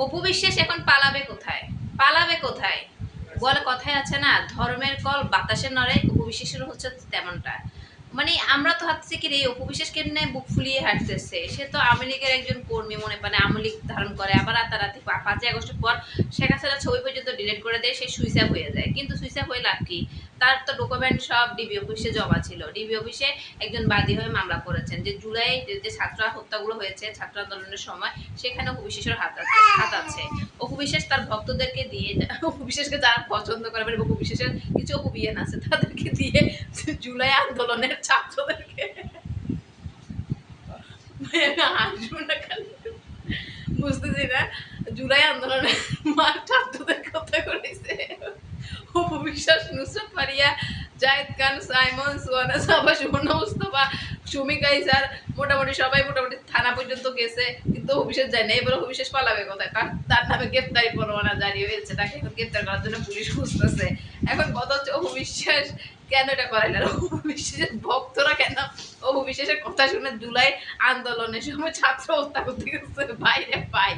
অপু বিশ্বাস এখন পালাবে কোথায়? পালাবে কোথায়? বলে কথায় আছে না, ধর্মের কল বাতাসে নড়ে, অপু বিশ্বাসেরও হচ্ছে তেমনটা। মানে আমরা তো ভাবছি কি রে, অপু বিশ্বাস কেমনে বুক ফুলিয়ে হাঁটতেছে, সে তো আওয়ামী লীগের একজন কর্মী, মনে মানে আওয়ামী লীগ ধারণ করে, আবার রাতারাতি 5ই আগস্টের পর শেখ হাসিনা ছবি পর্যন্ত ডিলিট করে দেয়, সে সুইসাইড হয়ে যায়। কিন্তু সুইসাইড হয়ে লাভ কি? তার তো ডকুমেন্ট সব ডিবি অফিসে জমা ছিল। ডিবি অফিসে একজন বাদী হয়ে মামলা করেছেন যে জুলাই যে ছাত্র হত্যাগুলো হয়েছে ছাত্র আন্দোলনের সময়, সেখানে অপু বিশ্বাসের হাত আছে। অপু বিশ্বাস তার ভক্তদেরকে দিয়ে, অপু বিশ্বাসকে যারা পছন্দ করে, মানে অপু বিশ্বাসের কিছু অপু বিয়েন আছে, তাদেরকে দিয়ে জুলাই আন্দোলনের ছাত্রদেরকে বুঝতেছি না, জুলাই আন্দোলনের ছাত্রদের কথা করেছে অপু বিশ্বাস, নুসরাত ফারিয়া, জায়েদ খান, সাইমন, সুহানা সাবা, সুবর্ণা মুস্তফা, সুমি কাইসার, মোটামুটি সবাই মোটামুটি থানা পর্যন্ত গেছে, কিন্তু অভিশেষ যায় না। এবার অভিশেষ পালাবে কোথায়? তার নামে গ্রেপ্তারি পরোয়ানা জারি হয়েছে, তাকে এখন গ্রেপ্তার করার জন্য পুলিশ খুঁজতেছে। এখন কথা হচ্ছে অভিশ্বাস কেন এটা করাইল, অভিশ্বাসের ভক্তরা কেন অভিশ্বাসের কথা শুনে জুলাই আন্দোলনের সময় ছাত্র হত্যা করতে গেছে বাইরে পাই।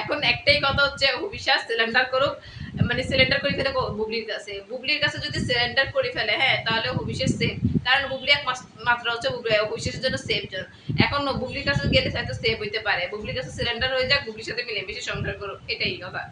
এখন একটাই কথা হচ্ছে অভিশ্বাস সিলিন্ডার করুক, মানে সিলিন্ডার করে ফেলে বুবলির কাছে যদি সিলিন্ডার করে ফেলে, হ্যাঁ, তাহলে অভিশেষ সেফ। কারণ বুবলি এক মাত্র হচ্ছে অভিশেষের জন্য সেফ জন। এখন বুবলির কাছে গেলে হয়তো সেফ হইতে পারে, বুবলির কাছে সিলিন্ডার হয়ে যাক, বুবলির সাথে মিলেমিশে সংসার করুক, এটাই কথা।